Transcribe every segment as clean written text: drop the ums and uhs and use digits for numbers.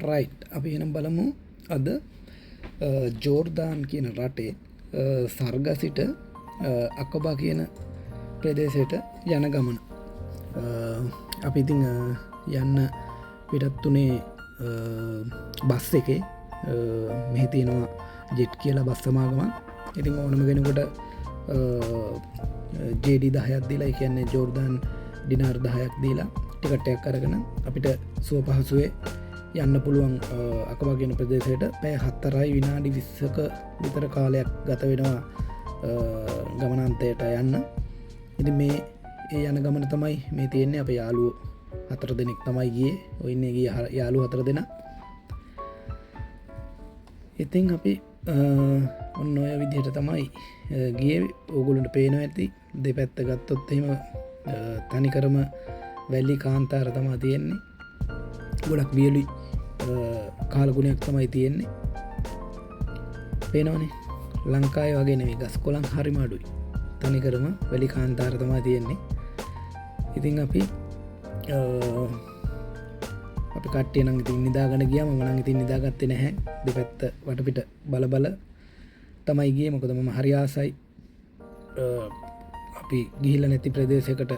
Right අපි එනම් බලමු අද ජෝර්දාන් කියන රටේ සර්ග සිට අකබා කියන ප්‍රදේශයට යන ගමන. අපි ඉතින් යන්න පිටත් වුණේ බස් එකේ. මෙහි තියෙනවා ජෙට් කියලා බස් සමාගමක්. ඉතින් ඕනම කෙනෙකුට JD 10ක් දීලා, ඒ කියන්නේ ජෝර්දාන් ඩිනාර් 10ක් දීලා ටිකට් එකක් අරගෙන අපිට සුව පහසුවේ යන්න පුළුවන් අකබා කියන ප්‍රදේශයට. පැය 4යි විනාඩි 20ක විතර කාලයක් ගත වෙනවා ගමනාන්තයට යන්න. ඉතින් මේ යන ගමන තමයි මේ තියෙන්නේ. අපේ යාළුවෝ 4 දෙනෙක් තමයි ගියේ. ඔය ඉන්නේ ගිය යාළුවෝ 4 දෙනා. ඉතින් අපි ඔන්න ඔය විදිහට තමයි ගියේ. ඕගොල්ලන්ට පේනවා ඇති දෙපැත්ත ගත්තොත් එහෙම තනිකරම වැලි කාන්තාර තමයි තියෙන්නේ. ගොඩක් වියලි කාලගුණයක් තමයි තියෙන්නේ. පේනවනේ, ලංකාවේ වගේ නෙමෙයි, ගස් කොළන් හරිම අඩුයි. තනිකරම වැලි කාන්තාර තමයි තියෙන්නේ. ඉතින් අපි කට්ටිය නම් ඉතින් නිදාගෙන ගියා. මම නම් ඉතින් නිදාගත්තේ නැහැ. දෙපැත්ත වටපිට බල බල තමයි ගියේ. මොකද මම හරි ආසයි අපි ගිහිල්ලා නැති ප්‍රදේශයකට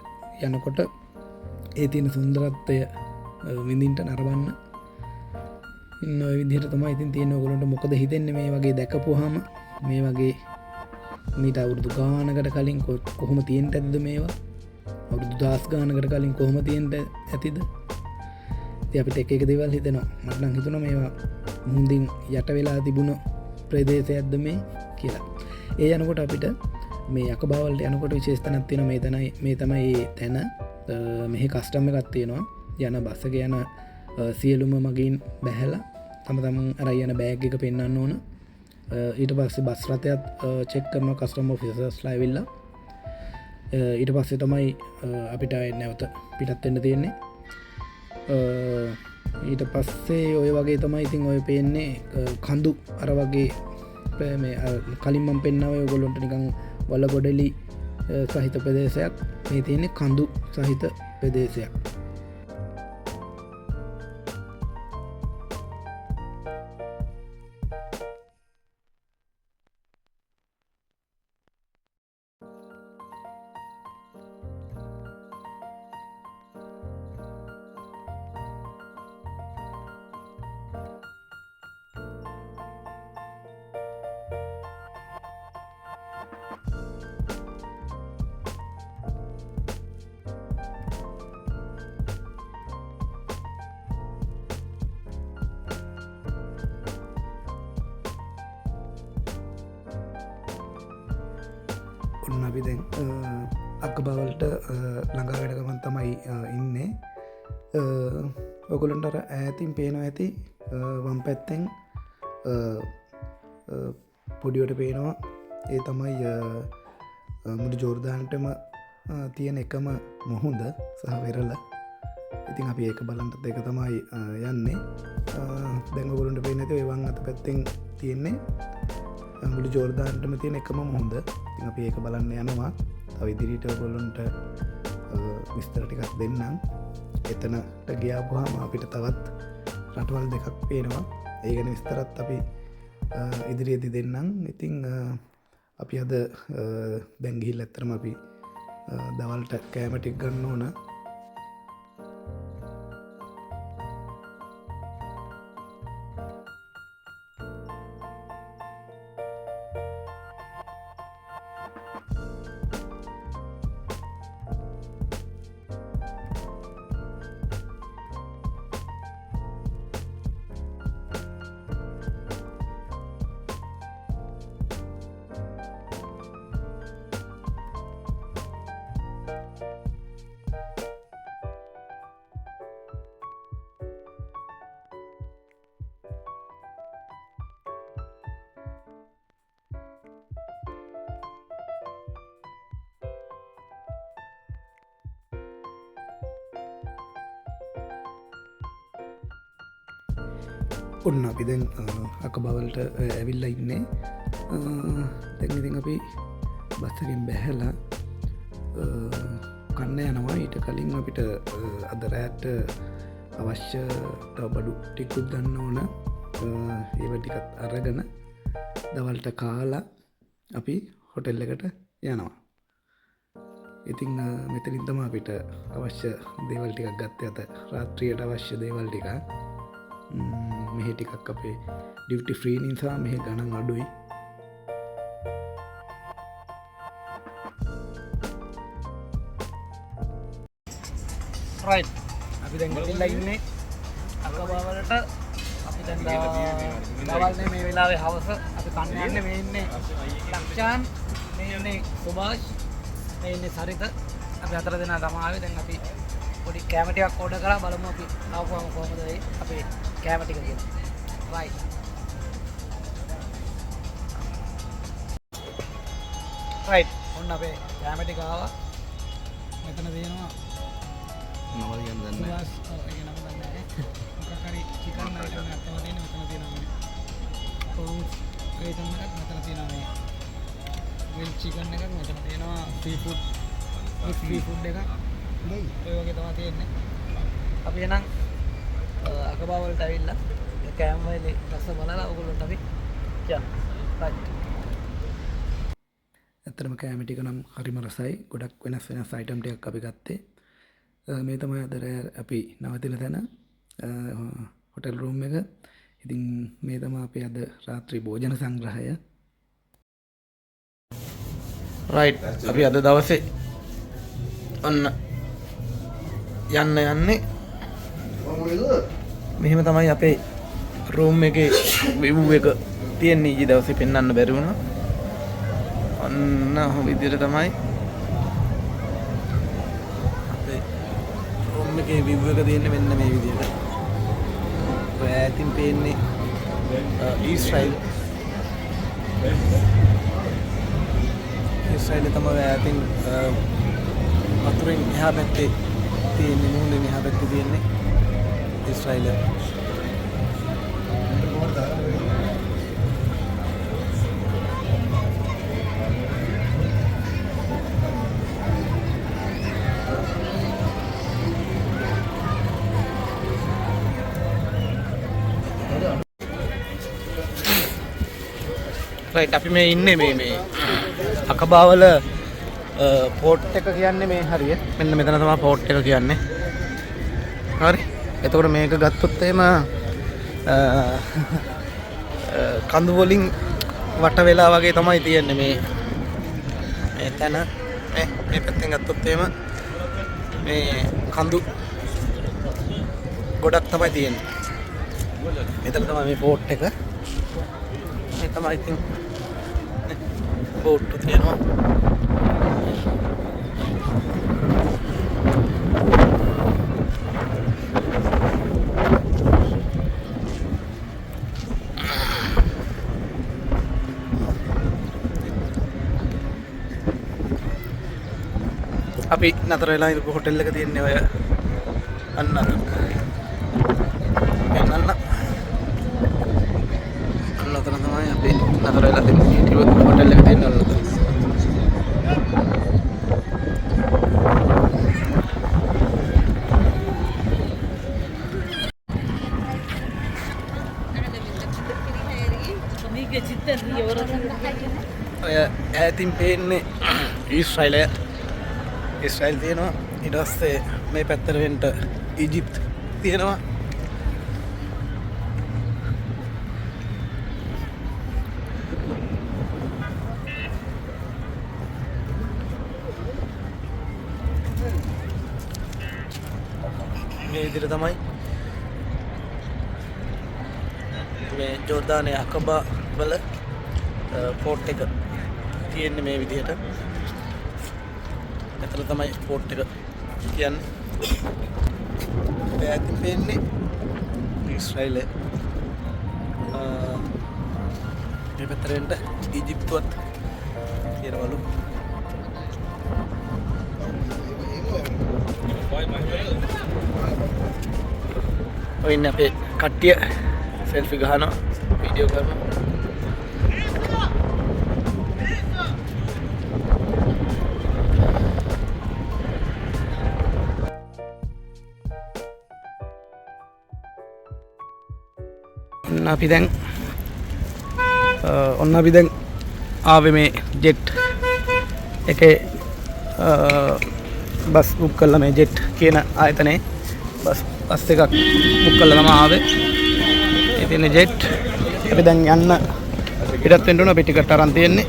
යනකොට ඒ තියෙන සුන්දරත්වය විඳින්න නරඹන්න. ඉන්න ඔය විදිහට තමයි ඉතින් තියෙන්නේ. ඔයගොල්ලන්ට මොකද හිතෙන්නේ මේ වගේ දැකපුවාම? මේ වගේ මීට අවුරුදු ගානකට කලින් කොහොම තියෙන්න ඇතිද මේවා? අවුරුදු 10 ගානකට කලින් කොහොම තියෙන්න ඇතිද? ඉතින් අපිට එක එක දේවල් හිතෙනවා. මට නම් හිතුණා මේවා මුහුදින් යට වෙලා තිබුණ ප්‍රදේශයක්ද මේ කියලා. ඒ යනකොට අපිට මේ අකබා වලට යනකොට විශේෂ තැනක් තියෙනවා. මේ තමයි ඒ තැන. මෙහි කස්ටම් එකක් තියෙනවා. යන බස් එක යන සියලුම මගින් බැහැලා තම තමන් අරන් යන බෑග් එක පෙන්වන්න ඕන. ඊට පස්සේ බස් රථයත් චෙක් කරනවා කස්ටම් ඔෆිසර්ස්ලා ඇවිල්ලා. ඊට පස්සේ තමයි අපිට නැවත පිටත් වෙන්න තියෙන්නේ. ඊට පස්සේ ඔය වගේ තමයි ඉතින් ඔය පේන්නේ කඳු අර වගේ මේ කලින් මම පෙන්නාවේ ඔයගොල්ලන්ට නිකන් වල ගොඩලි සහිත ප්‍රදේශයක්. මේ තියෙන්නේ කඳු සහිත ප්‍රදේශයක්. ඔන්න අපි දැන් අකබා වලට ළඟා වෙන ගමන් තමයි ඉන්නේ. ඔයගොල්ලන්ට අර ඈතින් පේනවා ඇති වම් පැත්තෙන් පොඩියට පේනවා. ඒ තමයි මුළු ජෝර්දාන්ටම තියෙන එකම මුහුද සහ වෙරළ. ඉතින් අපි ඒක බලන්නත් ඒක තමයි යන්නේ. දැන් ඔයගොල්ලන්ට පේන්නේ නැති ඔය වම් අත පැත්තෙන් තියෙන්නේ මුළු ජෝර්දාන්ටම තියෙන එකම මුහුද. ඉතින් අපි ඒක බලන්න යනවා. තව ඉදිරියට ඔයගොල්ලන්ට විස්තර ටිකක් දෙන්නම්. එතනට ගියාම අපිට තවත් රටවල් දෙකක් පේනවා. ඒ ගැන විස්තරත් අපි ඉදිරියේදී දෙන්නම්. ඉතින් අපි අද දැන් ගිහිල්ලා ඇත්තටම අපි දවල්ට කෑම ටික ගන්න ඕන. ඔන්න අපි දැන් අකබා වලට ඇවිල්ලා ඉන්නේ. දැන් ඉතින් අපි බස් එකෙන් බැහැලා කන්න යනවා. ඊට කලින් අපිට අද රාත්‍ර අවශ්‍ය තව බඩු ටිකුත් ගන්න ඕන. ඒව ටිකත් අරගෙන දවල්ට කාලා අපි හොටෙල් එකට යනවා. ඉතින් මෙතනින් තමයි අපිට අවශ්‍ය දේවල් ටිකක් ගත්තේ. අත රාත්‍රියට අවශ්‍ය දේවල් ටික මෙහි ටිකක් අපේ ඩියුටි ෆ්‍රී නිසා මෙහි ගණන් අඩුයි. රයිට් අපි දැන් ගිහිල්ලා ඉන්නේ අකබාවලට. අපි දැන් දවල්නේ මේ වෙලාවේ හවස අපි කන්න යන්නේ. මේ ඉන්නේ ලක්ෂාන්, මේ ඉන්නේ සුභාෂ්, මේ ඉන්නේ සරිත. අපි හතර දෙනා තමයි ආවේ. දැන් අපි පොඩි කැම ටිකක් ඕඩර් කරලා බලමු අපි ආවම කොහොමද වෙයි අපේ කැම ටික කියලා. රයිට් රයිට් ඔන්න අපේ කැම ටික ආවා. මෙතන තියෙනවා නවල් යන්න දන්නේ නැහැ. ඒක නම දන්නේ නැහැ. මොකක් හරි චිකන් අයිටම් එකක් තමයි තියෙන්නේ. මෙතන තියෙනවා මේ ප්‍රෝන්ස් අයිටම් එකක්. මෙතන තියෙනවා මේ ග්‍රිල් චිකන් එකක්. මෙතන තියෙනවා සී ෆුඩ් එකක්. ඔය වගේ තමයි තියෙන්නේ. අපි එහෙනම් අකබා වලට ඇවිල්ලා කෑම වලේ රස බලලා ඔයගොල්ලන්ට අපි කියන්න. රයිට්. ඇත්තටම කෑම ටික නම් හරිම රසයි. ගොඩක් වෙනස් අයිටම් ටිකක් අපි ගත්තේ. මේ තමයි අද අපි නවතින තැන හොටෙල් රූම් එක. ඉතින් මේ තමයි අපේ අද රාත්‍රී භෝජන සංග්‍රහය. රයිට් අපි අද දවසේ ඔන්න යන්නේ මෙහෙම තමයි අපේ රූම් එකේ විව් එක තියෙන්නේ. ඊයේ දවසේ පෙන්වන්න බැරි වුණා. ඔන්න ඔහොම විදිහට තමයි මේ විව් එක තියෙන්නේ. මෙන්න මේ විදිහට. ඔය ඈතින් පේන්නේ ඊස්රායිල්. ඊස්රායිල් තමයි ඈතින් වතුරෙන් එහා පැත්තේ තියෙන්නේ. මුහුදෙන් එහා පැත්තේ තියෙන්නේ ඊස්රායිල්. රයිට් අපි මේ ඉන්නේ මේ අකබාවල පෝට් එක කියන්නේ මේ හරිය. මෙන්න මෙතන තමයි පෝට් එක කියන්නේ. හරි. එතකොට මේක ගත්තොත් එහෙම කඳු වලින් වට වෙලා වගේ තමයි තියෙන්නේ මේ තැන. මේ පැත්තෙන් ගත්තොත් එහෙම මේ කඳු ගොඩක් තමයි තියෙන්නේ. මෙතන තමයි මේ පෝට් එක. මේ තමයි ඉතින් බෝට්ටු තියෙනවා. අපි නතර වෙලා ඉඳපු හොටෙල් එක තියෙන්නේ ඔය අන්න අතන. එන්නන්න. අන්න අතන තමයි අපි නතර වෙලා ඉඳපු හොටෙල් එක තියෙන්නේ අන්න අතන. ඔය ඈතින් පේන්නේ ඊශ්‍රායලය. ඉස්රායිල් තියෙනවා. ඊට පස්සේ මේ පැත්තට වෙන්න ඊජිප්ත් තියෙනවා. මේ විදිහට තමයි මේ ජෝර්දානයේ අකබා වල පෝට් එක තියෙන්නේ මේ විදිහට. එතන තමයි පෝට් එක කියන්නේ. පැත්තෙන් පේන්නේ ඉස්රායිල්. මේ පැත්තට වෙන්න ඊජිප්තුවත් තියෙනවලු. ඔය ඉන්නේ අපේ කට්ටිය සෙල්ෆි ගහනවා, වීඩියෝ කරනවා. අපි දැන් ඔන්න අපි දැන් ආවේ මේ ජෙට් එකේ බස් බුක් කළා මේ ජෙට් කියන ආයතනයේ බස් එකක් බුක් කළා තමයි ආවේ. ඉතින් ජෙට් අපි දැන් යන්න පිටත් වෙන්න ඕන. අපි ටිකට් අරන් තියෙන්නේ.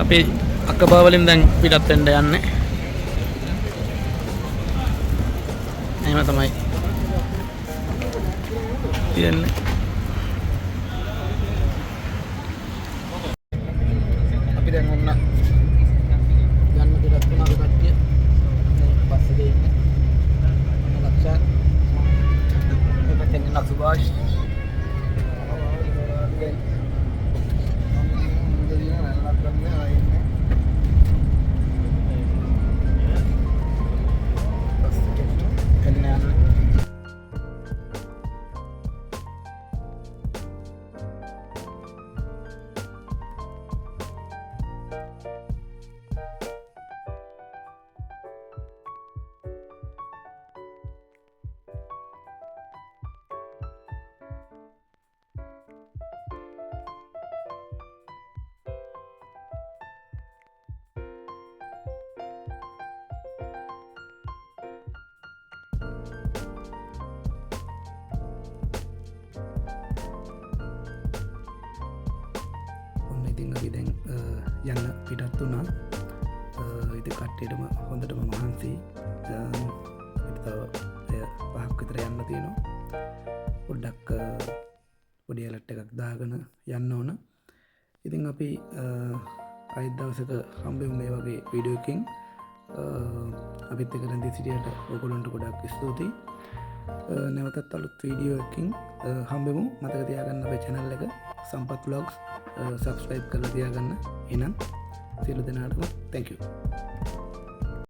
අපි අක්කපා වලින් දැන් පිටත් වෙන්න යන්නේ. එහෙම තමයි තියෙන්නේ. අපි දැන් ඔන්න යන්න පිටත් වුණා අපි කට්ටිය. බස් එකේ ඉන්නේ. ලක්ෂා මෙතන ඉන්න සුභාෂ් ඉතින් අපි දැන් යන්න පිටත් වුණා. ඉතින් කට්ටියටම හොඳටම මහන්සි. තව 5ක් විතර යන්න තියෙනවා. පොඩ්ඩක් පොඩි ඇලර්ට් එකක් දාගෙන යන්න ඕන. ඉතින් අපි අයිත් දවසක හම්බෙමු මේ වගේ වීඩියෝ එකකින්. අපිත් එක්ක රැඳී සිටියට ඔයගොල්ලන්ට ගොඩක් ස්තුතියි. නැවතත් අලුත් වීඩියෝ එකකින් හම්බෙමු. මතක තියාගන්න අපේ channel එක සම්පත් vlogs subscribe කරලා තියාගන්න. එහෙනම් සියලු දෙනාටම thank you.